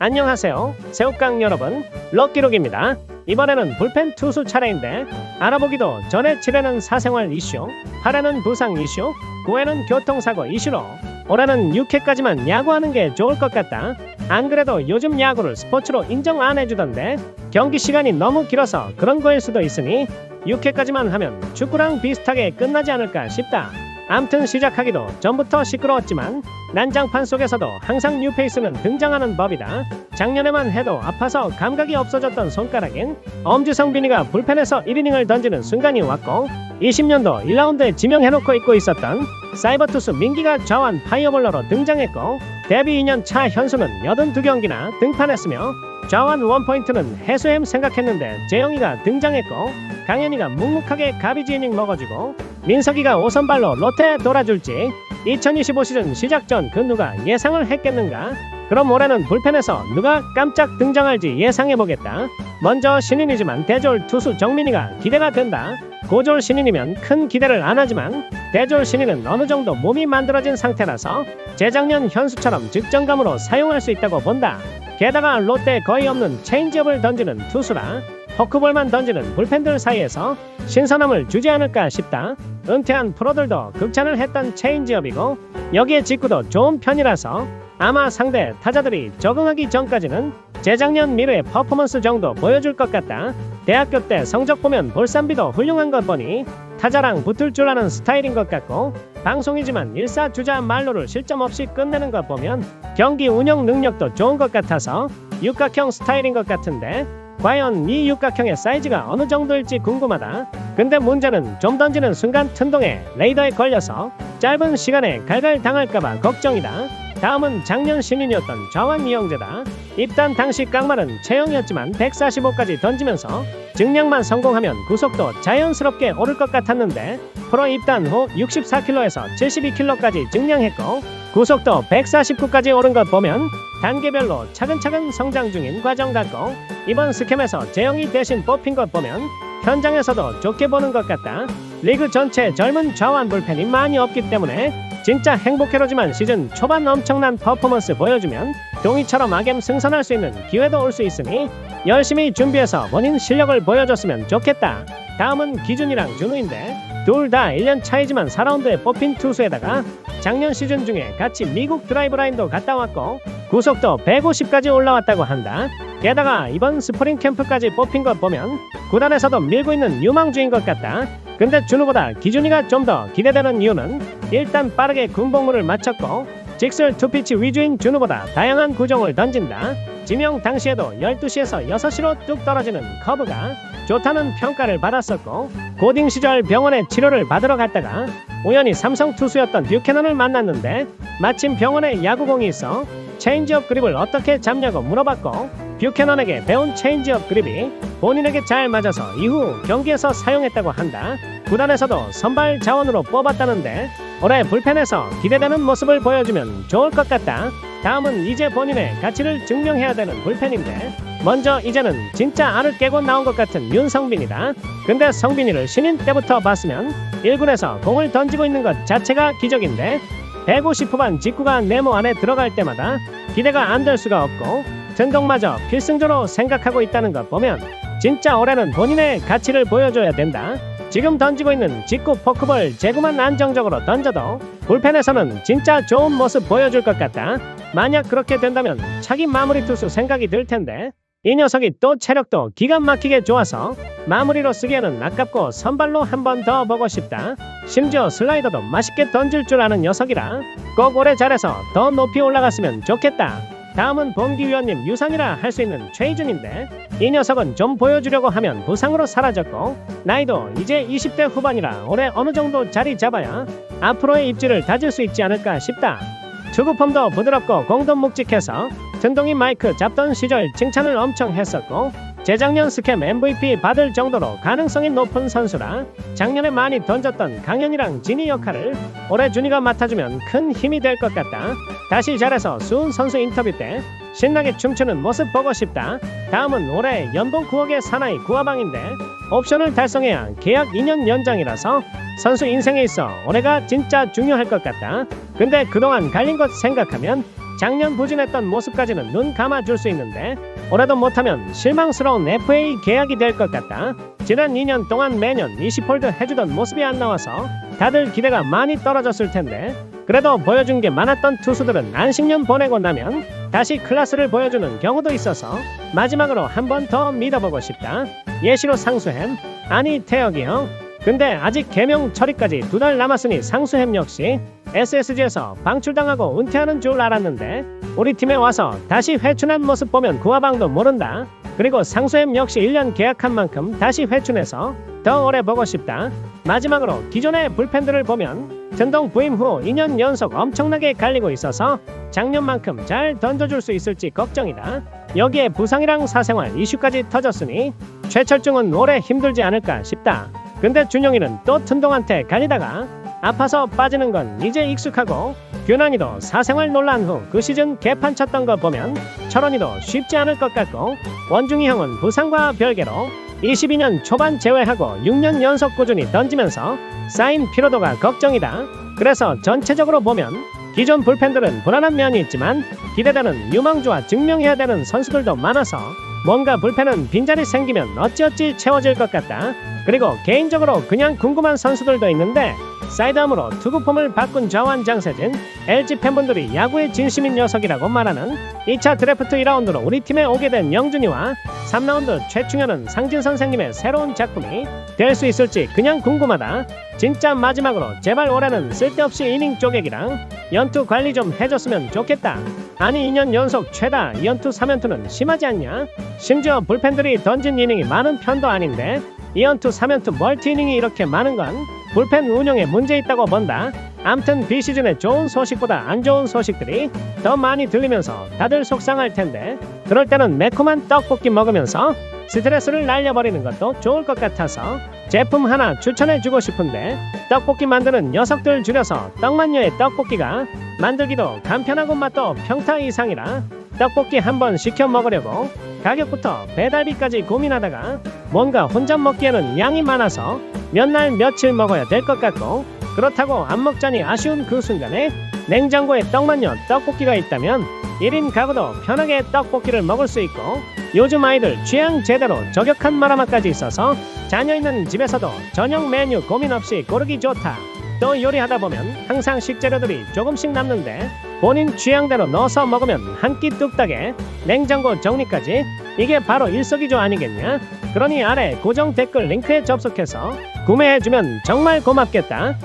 안녕하세요. 새우깡 여러분, 럭키록입니다. 이번에는 불펜 투수 차례인데 알아보기도 전에 7회는 사생활 이슈, 8회는 부상 이슈, 9회는 교통사고 이슈로 올해는 6회까지만 야구하는 게 좋을 것 같다. 안 그래도 요즘 야구를 스포츠로 인정 안 해주던데 경기 시간이 너무 길어서 그런 거일 수도 있으니 6회까지만 하면 축구랑 비슷하게 끝나지 않을까 싶다. 암튼 시작하기도 전부터 시끄러웠지만 난장판 속에서도 항상 뉴페이스는 등장하는 법이다. 작년에만 해도 아파서 감각이 없어졌던 손가락인 엄지성 빈이가 불펜에서 1이닝을 던지는 순간이 왔고 20년도 1라운드에 지명해놓고 있고 있었던 사이버투수 민기가 좌완 파이어볼러로 등장했고 데뷔 2년 차 현수는 82경기나 등판했으며 좌완 원포인트는 해수햄 생각했는데 재영이가 등장했고 강현이가 묵묵하게 가비지 이닝 먹어주고 민석이가 5선발로 롯데에 돌아줄지 2025 시즌 시작 전 그 누가 예상을 했겠는가? 그럼 올해는 불펜에서 누가 깜짝 등장할지 예상해보겠다. 먼저 신인이지만 대졸 투수 정민이가 기대가 된다. 고졸 신인이면 큰 기대를 안 하지만 대졸 신인은 어느 정도 몸이 만들어진 상태라서 재작년 현수처럼 즉정감으로 사용할 수 있다고 본다. 게다가 롯데에 거의 없는 체인지업을 던지는 투수라 포크볼만 던지는 불펜들 사이에서 신선함을 주지 않을까 싶다. 은퇴한 프로들도 극찬을 했던 체인지업이고 여기에 직구도 좋은 편이라서 아마 상대 타자들이 적응하기 전까지는 재작년 미르의 퍼포먼스 정도 보여줄 것 같다. 대학교 때 성적 보면 볼삼비도 훌륭한 것 보니 타자랑 붙을 줄 아는 스타일인 것 같고 방송이지만 일사주자 말로를 실점 없이 끝내는 것 보면 경기 운영 능력도 좋은 것 같아서 육각형 스타일인 것 같은데 과연 이 육각형의 사이즈가 어느 정도일지 궁금하다. 근데 문제는 좀 던지는 순간 튼동에 레이더에 걸려서 짧은 시간에 갈갈 당할까봐 걱정이다. 다음은 작년 신인이었던 좌완 이영재다. 입단 당시 깡말은 체형이었지만 145까지 던지면서 증량만 성공하면 구속도 자연스럽게 오를 것 같았는데 프로 입단 후 64kg에서 72kg까지 증량했고 구속도 149까지 오른 것 보면 단계별로 차근차근 성장 중인 과정 같고 이번 스캠에서 재영이 대신 뽑힌 것 보면 현장에서도 좋게 보는 것 같다. 리그 전체 젊은 좌완 불펜이 많이 없기 때문에 진짜 행복해로지만 시즌 초반 엄청난 퍼포먼스 보여주면 동이처럼 악엠 승선할 수 있는 기회도 올 수 있으니 열심히 준비해서 본인 실력을 보여줬으면 좋겠다. 다음은 기준이랑 준우인데 둘 다 1년 차이지만 4라운드에 뽑힌 투수에다가 작년 시즌 중에 같이 미국 드라이브 라인도 갔다 왔고 구속도 150까지 올라왔다고 한다. 게다가 이번 스프링 캠프까지 뽑힌 것 보면 구단에서도 밀고 있는 유망주인 것 같다. 근데 준우보다 기준이가 좀 더 기대되는 이유는 일단 빠르게 군복무를 마쳤고 직슬 투피치 위주인 준우보다 다양한 구종을 던진다. 지명 당시에도 12시에서 6시로 뚝 떨어지는 커브가 좋다는 평가를 받았었고 고딩 시절 병원에 치료를 받으러 갔다가 우연히 삼성 투수였던 뷰캐넌을 만났는데 마침 병원에 야구공이 있어 체인지업 그립을 어떻게 잡냐고 물어봤고 뷰캐넌에게 배운 체인지업 그립이 본인에게 잘 맞아서 이후 경기에서 사용했다고 한다. 구단에서도 선발 자원으로 뽑았다는데 올해 불펜에서 기대되는 모습을 보여주면 좋을 것 같다. 다음은 이제 본인의 가치를 증명해야 되는 불펜인데 먼저 이제는 진짜 알을 깨고 나온 것 같은 윤성빈이다. 근데 성빈이를 신인 때부터 봤으면 1군에서 공을 던지고 있는 것 자체가 기적인데 150 후반 직구가 네모 안에 들어갈 때마다 기대가 안 될 수가 없고 등동마저 필승조로 생각하고 있다는 것 보면 진짜 올해는 본인의 가치를 보여줘야 된다. 지금 던지고 있는 직구 포크볼 제구만 안정적으로 던져도 불펜에서는 진짜 좋은 모습 보여줄 것 같다. 만약 그렇게 된다면 차기 마무리 투수 생각이 들 텐데 이 녀석이 또 체력도 기가 막히게 좋아서 마무리로 쓰기에는 아깝고 선발로 한 번 더 보고 싶다. 심지어 슬라이더도 맛있게 던질 줄 아는 녀석이라 꼭 올해 잘해서 더 높이 올라갔으면 좋겠다. 다음은 봉기위원님 유산이라 할 수 있는 최희준인데 이 녀석은 좀 보여주려고 하면 부상으로 사라졌고 나이도 이제 20대 후반이라 올해 어느 정도 자리 잡아야 앞으로의 입지를 다질 수 있지 않을까 싶다. 투구폼도 부드럽고 공도 묵직해서 튼동이 마이크 잡던 시절 칭찬을 엄청 했었고 재작년 스캠 MVP 받을 정도로 가능성이 높은 선수라 작년에 많이 던졌던 강현이랑 진이 역할을 올해 준이가 맡아주면 큰 힘이 될 것 같다. 다시 잘해서 수훈 선수 인터뷰 때 신나게 춤추는 모습 보고 싶다. 다음은 올해 연봉 9억의 사나이 구하방인데 옵션을 달성해야 계약 2년 연장이라서 선수 인생에 있어 올해가 진짜 중요할 것 같다. 근데 그동안 갈린 것 생각하면 작년 부진했던 모습까지는 눈 감아줄 수 있는데 올해도 못하면 실망스러운 FA 계약이 될 것 같다. 지난 2년 동안 매년 20홀드 해주던 모습이 안 나와서 다들 기대가 많이 떨어졌을 텐데 그래도 보여준 게 많았던 투수들은 안식년 보내고 나면 다시 클래스를 보여주는 경우도 있어서 마지막으로 한 번 더 믿어보고 싶다. 예시로 상수햄, 아니 태혁이 형. 근데 아직 개명 처리까지 2달 남았으니 상수햄 역시 SSG에서 방출당하고 은퇴하는 줄 알았는데 우리 팀에 와서 다시 회춘한 모습 보면 구화방도 모른다. 그리고 상수햄 역시 1년 계약한 만큼 다시 회춘해서 더 오래 보고 싶다. 마지막으로 기존의 불펜들을 보면 전동 부임 후 2년 연속 엄청나게 갈리고 있어서 작년만큼 잘 던져줄 수 있을지 걱정이다. 여기에 부상이랑 사생활 이슈까지 터졌으니 최철중은 오래 힘들지 않을까 싶다. 근데 준영이는 또 튼동한테 갈리다가 아파서 빠지는 건 이제 익숙하고 규난이도 사생활 논란 후 그 시즌 개판 쳤던 거 보면 철원이도 쉽지 않을 것 같고 원중이 형은 부상과 별개로 22년 초반 제외하고 6년 연속 꾸준히 던지면서 쌓인 피로도가 걱정이다. 그래서 전체적으로 보면 기존 불펜들은 불안한 면이 있지만 기대되는 유망주와 증명해야 되는 선수들도 많아서 뭔가 불펜은 빈자리 생기면 어찌어찌 채워질 것 같다. 그리고 개인적으로 그냥 궁금한 선수들도 있는데 사이드암으로 투구폼을 바꾼 좌완 장세진, LG 팬분들이 야구의 진심인 녀석이라고 말하는 2차 드래프트 2라운드로 우리 팀에 오게 된 영준이와 3라운드 최충현은 상진 선생님의 새로운 작품이 될 수 있을지 그냥 궁금하다. 진짜 마지막으로 제발 올해는 쓸데없이 이닝 쪼개기랑 연투 관리 좀 해줬으면 좋겠다. 아니 2년 연속 최다 연투 3연투는 심하지 않냐? 심지어 불펜들이 던진 이닝이 많은 편도 아닌데 2연투 3연투 멀티이닝이 이렇게 많은 건 불펜 운영에 문제 있다고 본다. 암튼 비시즌에 좋은 소식보다 안 좋은 소식들이 더 많이 들리면서 다들 속상할 텐데 그럴 때는 매콤한 떡볶이 먹으면서 스트레스를 날려버리는 것도 좋을 것 같아서 제품 하나 추천해주고 싶은데 떡볶이 만드는 녀석들 줄여서 떡만녀의 떡볶이가 만들기도 간편하고 맛도 평타 이상이라 떡볶이 한번 시켜 먹으려고 가격부터 배달비까지 고민하다가 뭔가 혼자 먹기에는 양이 많아서 몇 날 며칠 먹어야 될 것 같고 그렇다고 안 먹자니 아쉬운 그 순간에 냉장고에 떡만요 떡볶이가 있다면 1인 가구도 편하게 떡볶이를 먹을 수 있고 요즘 아이들 취향 제대로 저격한 마라맛까지 있어서 자녀 있는 집에서도 저녁 메뉴 고민 없이 고르기 좋다. 또 요리하다 보면 항상 식재료들이 조금씩 남는데 본인 취향대로 넣어서 먹으면 한 끼 뚝딱에 냉장고 정리까지 이게 바로 일석이조 아니겠냐? 그러니 아래 고정 댓글 링크에 접속해서 구매해주면 정말 고맙겠다.